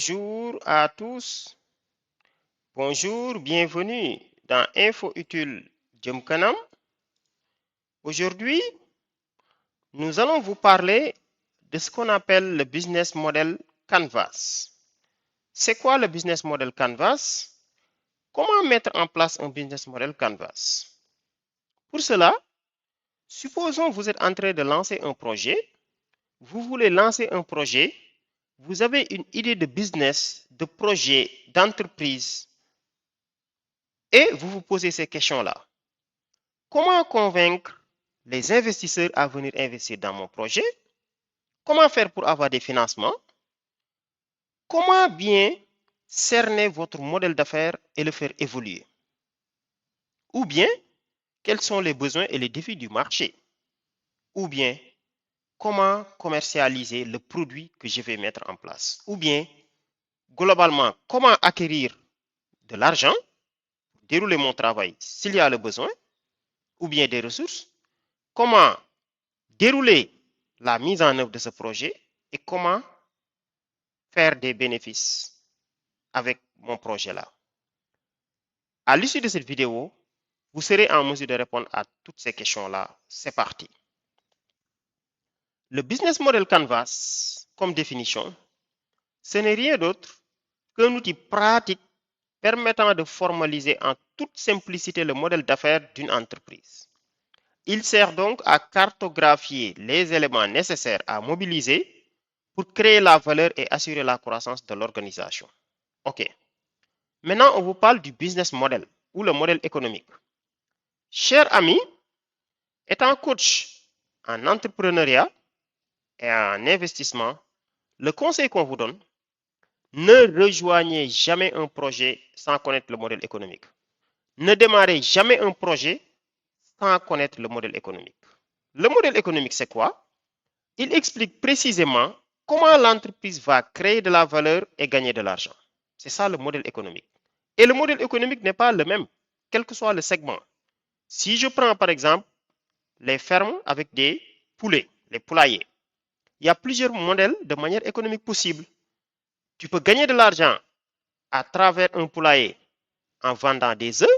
Bonjour à tous, bonjour, bienvenue dans Info Utile Jëm Kanam. Aujourd'hui, nous allons vous parler de ce qu'on appelle le business model Canvas. C'est quoi le business model Canvas? Comment mettre en place un business model Canvas? Pour cela, supposons vous êtes en train de lancer un projet, vous voulez lancer un projet, vous avez une idée de business, de projet, d'entreprise, et vous vous posez ces questions-là. Comment convaincre les investisseurs à venir investir dans mon projet? Comment faire pour avoir des financements? Comment bien cerner votre modèle d'affaires et le faire évoluer? Ou bien, quels sont les besoins et les défis du marché? Ou bien, comment commercialiser le produit que je vais mettre en place? Ou bien, globalement, comment acquérir de l'argent, dérouler mon travail s'il y a le besoin, ou bien des ressources? Comment dérouler la mise en œuvre de ce projet et comment faire des bénéfices avec mon projet-là. À l'issue de cette vidéo, vous serez en mesure de répondre à toutes ces questions-là. C'est parti. Le business model Canvas, comme définition, ce n'est rien d'autre qu'un outil pratique permettant de formaliser en toute simplicité le modèle d'affaires d'une entreprise. Il sert donc à cartographier les éléments nécessaires à mobiliser pour créer la valeur et assurer la croissance de l'organisation. OK. Maintenant, on vous parle du business model ou le modèle économique. Cher ami, étant coach en entrepreneuriat et en investissement, le conseil qu'on vous donne, ne rejoignez jamais un projet sans connaître le modèle économique. Ne démarrez jamais un projet sans connaître le modèle économique. Le modèle économique, c'est quoi? Il explique précisément comment l'entreprise va créer de la valeur et gagner de l'argent. C'est ça le modèle économique. Et le modèle économique n'est pas le même, quel que soit le segment. Si je prends par exemple les fermes avec des poulets, les poulaillers, il y a plusieurs modèles de manière économique possible. Tu peux gagner de l'argent à travers un poulailler en vendant des œufs,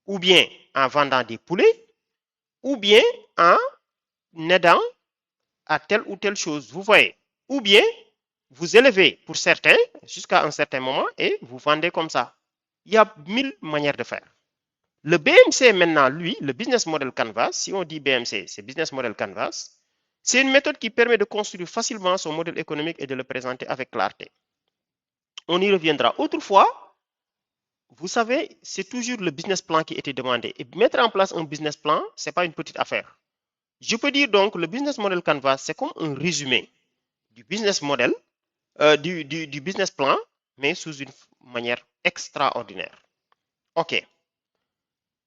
ou bien en vendant des poulets, ou bien en aidant à telle ou telle chose. Vous voyez, ou bien vous élevez pour certains jusqu'à un certain moment et vous vendez comme ça. Il y a 1000 manières de faire. Le BMC maintenant, lui, le Business Model Canvas, si on dit BMC, c'est Business Model Canvas, c'est une méthode qui permet de construire facilement son modèle économique et de le présenter avec clarté. On y reviendra. Autrefois, vous savez, c'est toujours le business plan qui était demandé. Et mettre en place un business plan, ce n'est pas une petite affaire. Je peux dire donc le Business Model Canvas, c'est comme un résumé du business model, du business plan, mais sous une manière extraordinaire. OK.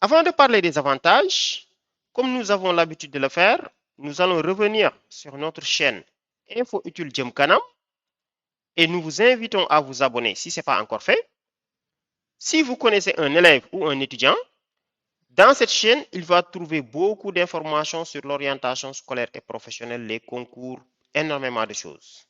Avant de parler des avantages, comme nous avons l'habitude de le faire, nous allons revenir sur notre chaîne Info Utile Jëm Kanam et nous vous invitons à vous abonner si ce n'est pas encore fait. Si vous connaissez un élève ou un étudiant, dans cette chaîne, il va trouver beaucoup d'informations sur l'orientation scolaire et professionnelle, les concours, énormément de choses.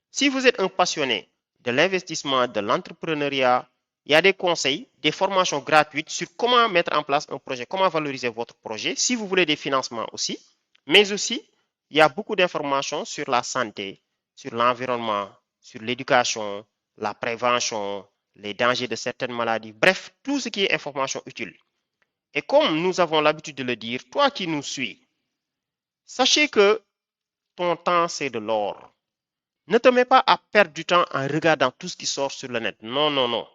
Si vous êtes un passionné de l'investissement, de l'entrepreneuriat, il y a des conseils, des formations gratuites sur comment mettre en place un projet, comment valoriser votre projet. Si vous voulez des financements aussi, mais aussi, il y a beaucoup d'informations sur la santé, sur l'environnement, sur l'éducation, la prévention, les dangers de certaines maladies. Bref, tout ce qui est information utile. Et comme nous avons l'habitude de le dire, toi qui nous suis, sachez que ton temps, c'est de l'or. Ne te mets pas à perdre du temps en regardant tout ce qui sort sur le net. Non, non, non.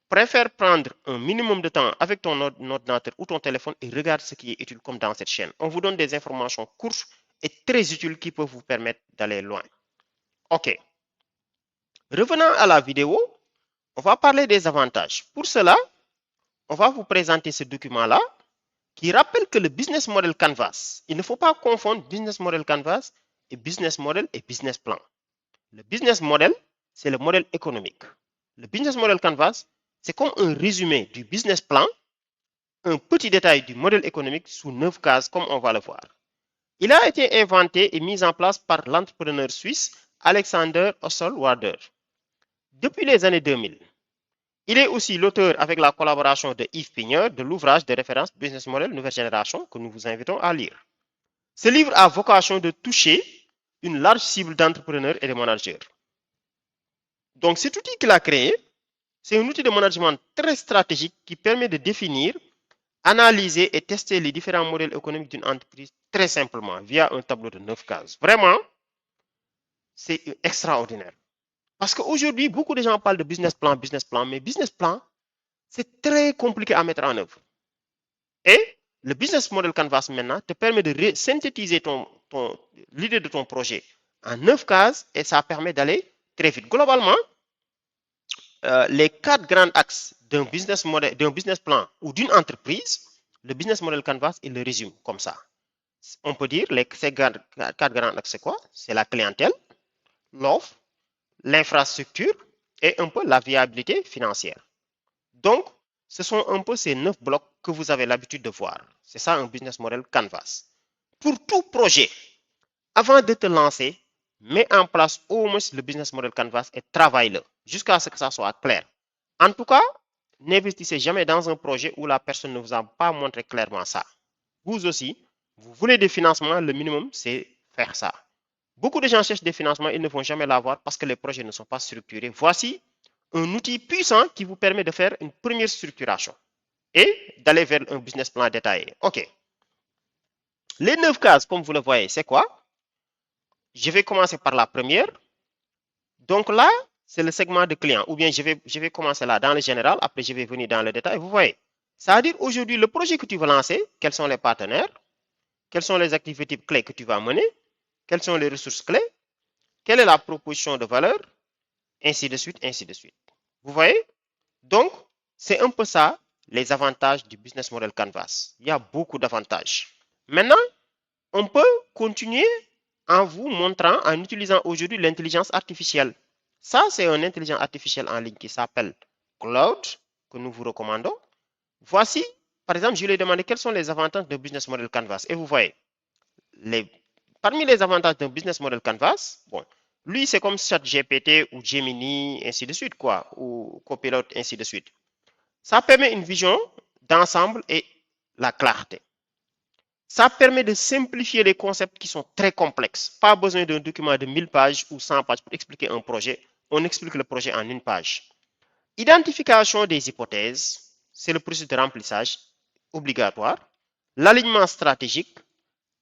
Préfère prendre un minimum de temps avec ton ordinateur ou ton téléphone et regarde ce qui est utile comme dans cette chaîne. On vous donne des informations courtes et très utiles qui peuvent vous permettre d'aller loin. OK. Revenant à la vidéo, on va parler des avantages. Pour cela, on va vous présenter ce document-là qui rappelle que le business model Canvas, il ne faut pas confondre business model Canvas et business model et business plan. Le business model, c'est le modèle économique. Le business model Canvas, c'est comme un résumé du business plan, un petit détail du modèle économique sous 9 cases, comme on va le voir. Il a été inventé et mis en place par l'entrepreneur suisse Alexander Osterwalder. depuis les années 2000. Il est aussi l'auteur, avec la collaboration de Yves Pigneur, de l'ouvrage de référence Business Model Nouvelle Génération que nous vous invitons à lire. Ce livre a vocation de toucher une large cible d'entrepreneurs et de managers. Donc cet outil qu'il a créé, c'est un outil de management très stratégique qui permet de définir, analyser et tester les différents modèles économiques d'une entreprise très simplement via un tableau de 9 cases. Vraiment, c'est extraordinaire. Parce qu'aujourd'hui, beaucoup de gens parlent de business plan, mais business plan, c'est très compliqué à mettre en œuvre. Et le business model Canvas maintenant te permet de synthétiser l'idée de ton projet en 9 cases et ça permet d'aller très vite. Globalement, les 4 grands axes d'un business plan ou d'une entreprise, le business model Canvas, il le résume comme ça. On peut dire ces 4 grands axes, c'est quoi? C'est la clientèle, l'offre, l'infrastructure et un peu la viabilité financière. Donc, ce sont un peu ces 9 blocs que vous avez l'habitude de voir. C'est ça un business model Canvas. Pour tout projet, avant de te lancer, mets en place au moins le business model Canvas et travaille-le jusqu'à ce que ça soit clair. En tout cas, n'investissez jamais dans un projet où la personne ne vous a pas montré clairement ça. Vous aussi, vous voulez des financements, le minimum, c'est faire ça. Beaucoup de gens cherchent des financements, ils ne vont jamais l'avoir parce que les projets ne sont pas structurés. Voici un outil puissant qui vous permet de faire une première structuration et d'aller vers un business plan détaillé. OK. Les 9 cases, comme vous le voyez, c'est quoi? Je vais commencer par la première. Donc là, c'est le segment de client. Ou bien je vais commencer là dans le général, après je vais venir dans le détail. Vous voyez, ça veut dire aujourd'hui, le projet que tu veux lancer, quels sont les partenaires, quelles sont les activités clés que tu vas mener, quelles sont les ressources clés, quelle est la proposition de valeur, ainsi de suite, ainsi de suite. Vous voyez? Donc, c'est un peu ça, les avantages du business model Canvas. Il y a beaucoup d'avantages. Maintenant, on peut continuer en vous montrant, en utilisant aujourd'hui l'intelligence artificielle. Ça, c'est une intelligence artificielle en ligne qui s'appelle Cloud, que nous vous recommandons. Voici, par exemple, je lui ai demandé quels sont les avantages d'un business model Canvas. Et vous voyez, parmi les avantages d'un business model Canvas, bon, lui, c'est comme ChatGPT ou Gemini, ainsi de suite, quoi, ou Copilot, ainsi de suite. Ça permet une vision d'ensemble et la clarté. Ça permet de simplifier les concepts qui sont très complexes. Pas besoin d'un document de 1000 pages ou 100 pages pour expliquer un projet. On explique le projet en une page. Identification des hypothèses, c'est le processus de remplissage obligatoire. L'alignement stratégique,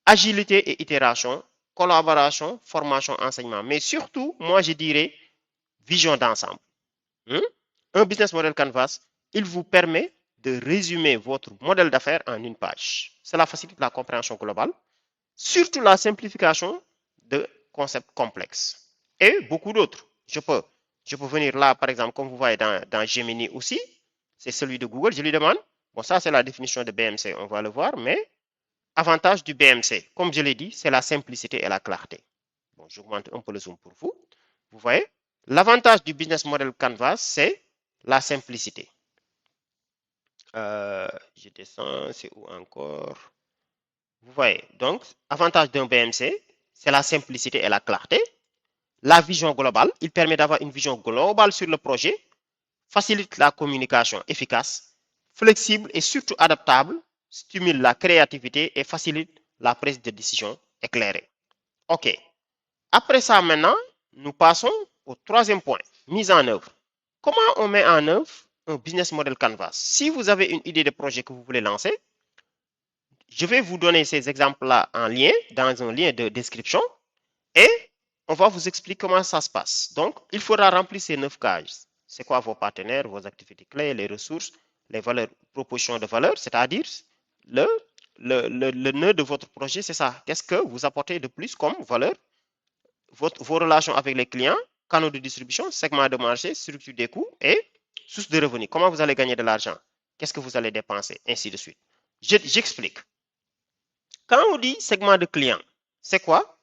agilité et itération, collaboration, formation, enseignement. Mais surtout, moi je dirais vision d'ensemble. Un business model Canvas, il vous permet de résumer votre modèle d'affaires en une page. Cela facilite la compréhension globale, surtout la simplification de concepts complexes. Et beaucoup d'autres. Je peux venir là, par exemple, comme vous voyez dans Gemini aussi, c'est celui de Google, je lui demande, bon ça c'est la définition de BMC, on va le voir, mais avantage du BMC, comme je l'ai dit, c'est la simplicité et la clarté. Bon, j'augmente un peu le zoom pour vous. Vous voyez, l'avantage du business model Canvas, c'est la simplicité. Je descends, c'est où encore? Vous voyez, donc, avantage d'un BMC, c'est la simplicité et la clarté. La vision globale, il permet d'avoir une vision globale sur le projet, facilite la communication efficace, flexible et surtout adaptable, stimule la créativité et facilite la prise de décision éclairée. OK. Après ça, maintenant, nous passons au troisième point, mise en œuvre. Comment on met en œuvre un business model Canvas? Si vous avez une idée de projet que vous voulez lancer, je vais vous donner ces exemples-là en lien, dans un lien de description, et on va vous expliquer comment ça se passe. Donc, il faudra remplir ces 9 cases. C'est quoi vos partenaires, vos activités clés, les ressources, les valeurs, propositions de valeur, c'est-à-dire le nœud de votre projet, c'est ça. Qu'est-ce que vous apportez de plus comme valeur? Vos relations avec les clients, canaux de distribution, segment de marché, structure des coûts et source de revenus. Comment vous allez gagner de l'argent? Qu'est-ce que vous allez dépenser? Ainsi de suite. J'explique. Quand on dit segment de clients, c'est quoi?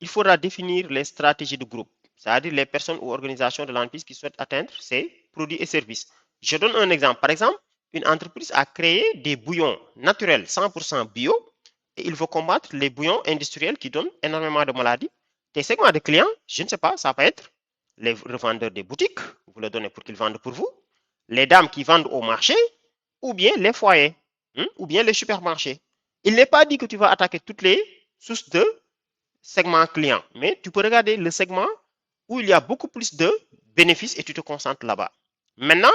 Il faudra définir les stratégies de groupe, c'est-à-dire les personnes ou organisations de l'entreprise qui souhaitent atteindre ces produits et services. Je donne un exemple. Par exemple, une entreprise a créé des bouillons naturels 100% bio et il faut combattre les bouillons industriels qui donnent énormément de maladies. Tes segments de clients, je ne sais pas, ça peut être les revendeurs des boutiques, vous le donnez pour qu'ils vendent pour vous, les dames qui vendent au marché, ou bien les foyers, ou bien les supermarchés. Il n'est pas dit que tu vas attaquer toutes les sources de segments clients, mais tu peux regarder le segment où il y a beaucoup plus de bénéfices et tu te concentres là-bas. Maintenant,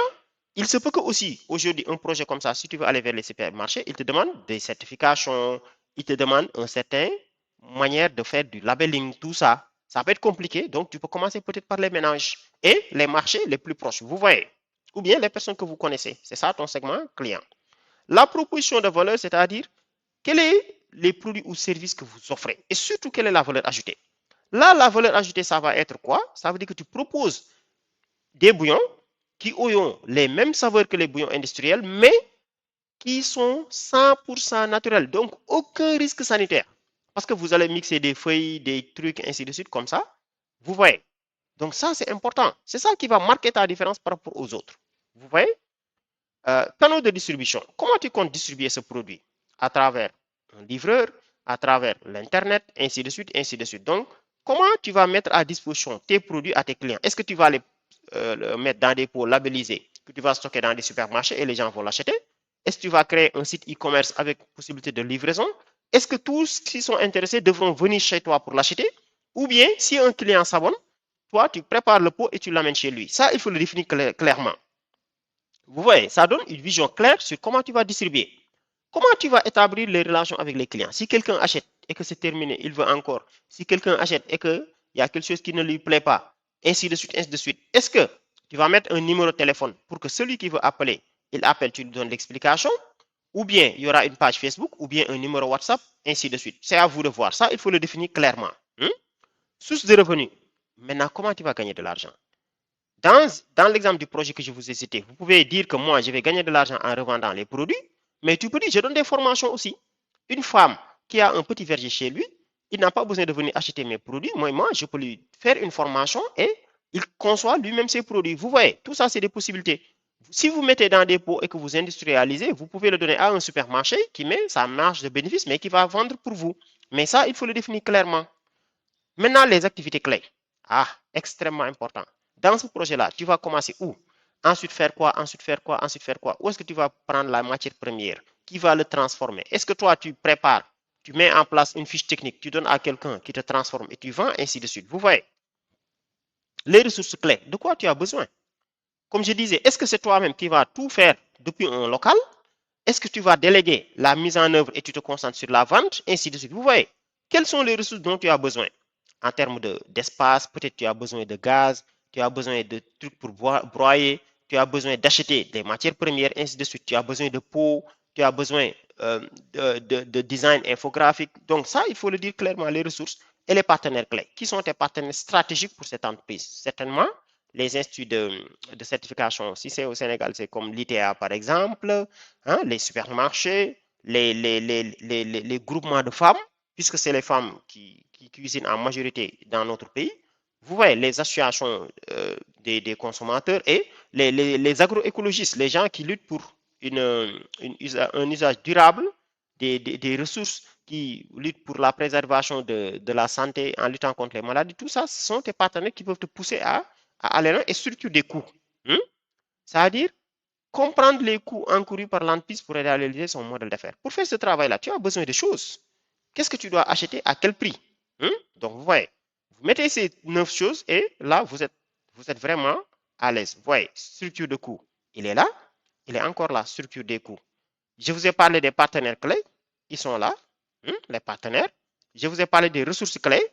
il se peut que aussi, aujourd'hui, un projet comme ça, si tu veux aller vers les supermarchés, il te demande des certifications, il te demande une certaine manière de faire du labeling, tout ça. Ça peut être compliqué, donc tu peux commencer peut-être par les ménages et les marchés les plus proches, vous voyez, ou bien les personnes que vous connaissez. C'est ça ton segment client. La proposition de valeur, c'est-à-dire quels sont les produits ou services que vous offrez et surtout quelle est la valeur ajoutée. Là, la valeur ajoutée, ça va être quoi? Ça veut dire que tu proposes des bouillons qui ont les mêmes saveurs que les bouillons industriels, mais qui sont 100% naturels. Donc, aucun risque sanitaire. Parce que vous allez mixer des feuilles, des trucs, ainsi de suite, comme ça. Vous voyez. Donc, ça, c'est important. C'est ça qui va marquer ta différence par rapport aux autres. Vous voyez? Canaux de distribution. Comment tu comptes distribuer ce produit? À travers un livreur, à travers l'Internet, ainsi de suite, ainsi de suite. Donc, comment tu vas mettre à disposition tes produits à tes clients? Est-ce que tu vas les mettre dans des pots labellisés que tu vas stocker dans des supermarchés et les gens vont l'acheter? Est-ce que tu vas créer un site e-commerce avec possibilité de livraison? Est-ce que tous qui sont intéressés devront venir chez toi pour l'acheter? Ou bien, si un client s'abonne, toi, tu prépares le pot et tu l'amènes chez lui. Ça, il faut le définir clairement. Vous voyez, ça donne une vision claire sur comment tu vas distribuer. Comment tu vas établir les relations avec les clients? Si quelqu'un achète et que c'est terminé, il veut encore. Si quelqu'un achète et qu'il y a quelque chose qui ne lui plaît pas, ainsi de suite, ainsi de suite. Est-ce que tu vas mettre un numéro de téléphone pour que celui qui veut appeler, il appelle, tu lui donnes l'explication? Ou bien il y aura une page Facebook, ou bien un numéro WhatsApp, ainsi de suite. C'est à vous de voir. Ça, il faut le définir clairement. Source de revenus. Maintenant, comment tu vas gagner de l'argent? Dans l'exemple du projet que je vous ai cité, vous pouvez dire que moi, je vais gagner de l'argent en revendant les produits, mais tu peux dire, je donne des formations aussi. Une femme qui a un petit verger chez lui, il n'a pas besoin de venir acheter mes produits. Moi, je peux lui faire une formation et il conçoit lui-même ses produits. Vous voyez, tout ça, c'est des possibilités. Si vous mettez dans des pots et que vous industrialisez, vous pouvez le donner à un supermarché qui met sa marge de bénéfice, mais qui va vendre pour vous. Mais ça, il faut le définir clairement. Maintenant, les activités clés. Ah, extrêmement important. Dans ce projet-là, tu vas commencer où? Ensuite faire quoi? Ensuite faire quoi? Ensuite faire quoi? Où est-ce que tu vas prendre la matière première? Qui va le transformer? Est-ce que toi, tu prépares, tu mets en place une fiche technique, tu donnes à quelqu'un qui te transforme et tu vends, ainsi de suite. Vous voyez? Les ressources clés, de quoi tu as besoin? Comme je disais, est-ce que c'est toi-même qui vas tout faire depuis un local? Est-ce que tu vas déléguer la mise en œuvre et tu te concentres sur la vente, ainsi de suite? Vous voyez? Quelles sont les ressources dont tu as besoin? En termes d'espace, peut-être tu as besoin de gaz, tu as besoin de trucs pour broyer, tu as besoin d'acheter des matières premières, ainsi de suite. Tu as besoin de peau, tu as besoin de design infographique. Donc ça, il faut le dire clairement, les ressources et les partenaires clés. Qui sont tes partenaires stratégiques pour cette entreprise? Certainement, les instituts de certification. Si c'est au Sénégal, c'est comme l'ITA par exemple, hein, les supermarchés, les groupements de femmes, puisque c'est les femmes qui cuisinent en majorité dans notre pays. Vous voyez, les associations des consommateurs et les agroécologistes, les gens qui luttent pour un usage durable des ressources, qui luttent pour la préservation de la santé en luttant contre les maladies. Tout ça, ce sont tes partenaires qui peuvent te pousser à aller loin et surtout des coûts. C'est-à-dire comprendre les coûts encourus par l'entreprise pour réaliser son modèle d'affaires. Pour faire ce travail-là, tu as besoin de choses. Qu'est-ce que tu dois acheter à quel prix? Donc, vous voyez, vous mettez ces 9 choses et là, vous êtes vraiment à l'aise. Vous voyez, structure de coûts, il est là. Il est encore là, structure des coûts. Je vous ai parlé des partenaires clés. Ils sont là, les partenaires. Je vous ai parlé des ressources clés.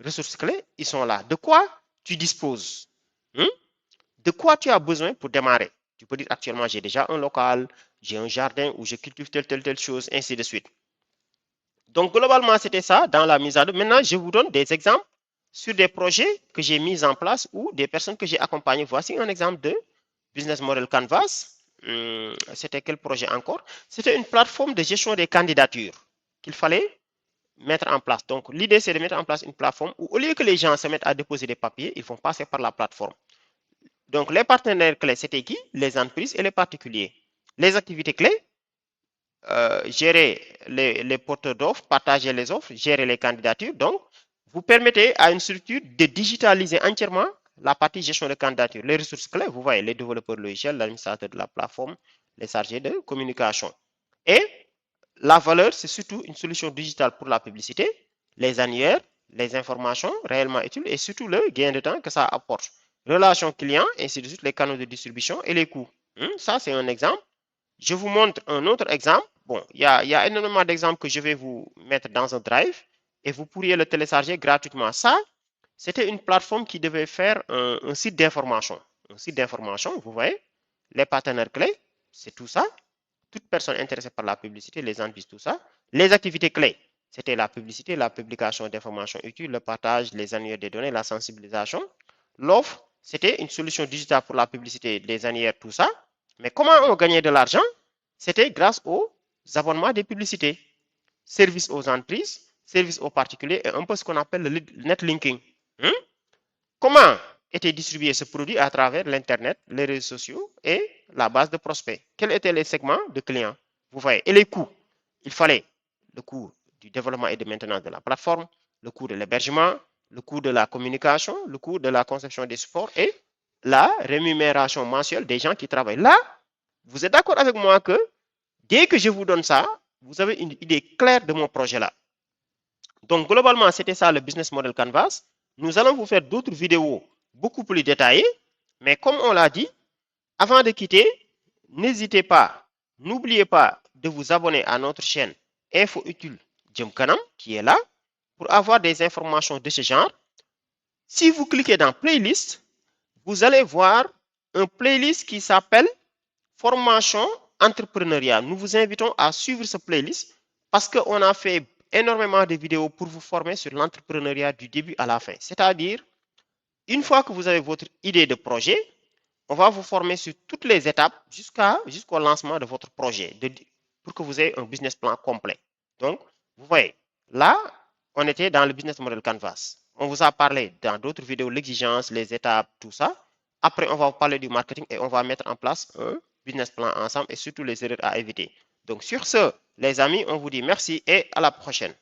Ressources clés, ils sont là. De quoi tu disposes? De quoi tu as besoin pour démarrer? Tu peux dire actuellement, j'ai déjà un local, j'ai un jardin où je cultive telle chose, ainsi de suite. Donc, globalement, c'était ça dans la mise à œuvre. Maintenant, je vous donne des exemples sur des projets que j'ai mis en place ou des personnes que j'ai accompagnées. Voici un exemple de Business Model Canvas. C'était quel projet encore? C'était une plateforme de gestion des candidatures qu'il fallait mettre en place. Donc, l'idée, c'est de mettre en place une plateforme où, au lieu que les gens se mettent à déposer des papiers, ils vont passer par la plateforme. Donc, les partenaires clés, c'était qui? Les entreprises et les particuliers. Les activités clés, gérer les porteurs d'offres, partager les offres, gérer les candidatures. Donc, vous permettez à une structure de digitaliser entièrement la partie gestion de candidature, les ressources clés, vous voyez, les développeurs logiciels, l'administrateur de la plateforme, les chargés de communication. Et la valeur, c'est surtout une solution digitale pour la publicité, les annuaires, les informations réellement utiles et surtout le gain de temps que ça apporte. Relations clients, ainsi de suite, les canaux de distribution et les coûts. Ça, c'est un exemple. Je vous montre un autre exemple. Bon, il y a énormément d'exemples que je vais vous mettre dans un drive et vous pourriez le télécharger gratuitement. Ça, c'était une plateforme qui devait faire un site d'information. Un site d'information, vous voyez, les partenaires clés, c'est tout ça. Toute personne intéressée par la publicité, les entreprises, tout ça. Les activités clés, c'était la publicité, la publication d'informations utiles, le partage, les annuaires des données, la sensibilisation. L'offre, c'était une solution digitale pour la publicité, les annuaires, tout ça. Mais comment on gagnait de l'argent? C'était grâce aux abonnements des publicités, services aux entreprises, services aux particuliers et un peu ce qu'on appelle le netlinking. Comment était distribué ce produit à travers l'Internet, les réseaux sociaux et la base de prospects? Quels étaient les segments de clients? Vous voyez, et les coûts. Il fallait le coût du développement et de maintenance de la plateforme, le coût de l'hébergement, le coût de la communication, le coût de la conception des supports et la rémunération mensuelle des gens qui travaillent. Là, vous êtes d'accord avec moi que dès que je vous donne ça, vous avez une idée claire de mon projet là. Donc, globalement, c'était ça le business model Canvas. Nous allons vous faire d'autres vidéos beaucoup plus détaillées. Mais comme on l'a dit, avant de quitter, n'hésitez pas, n'oubliez pas de vous abonner à notre chaîne Info Utile Jëm Kanam qui est là pour avoir des informations de ce genre. Si vous cliquez dans Playlist, vous allez voir un playlist qui s'appelle Formation entrepreneuriat. Nous vous invitons à suivre ce playlist parce qu'on a fait énormément de vidéos pour vous former sur l'entrepreneuriat du début à la fin. C'est-à-dire, une fois que vous avez votre idée de projet, on va vous former sur toutes les étapes jusqu'au lancement de votre projet pour que vous ayez un business plan complet. Donc, vous voyez, là, on était dans le business model Canvas. On vous a parlé dans d'autres vidéos, l'exigence, les étapes, tout ça. Après, on va vous parler du marketing et on va mettre en place un business plan ensemble et surtout les erreurs à éviter. Donc, sur ce, les amis, on vous dit merci et à la prochaine.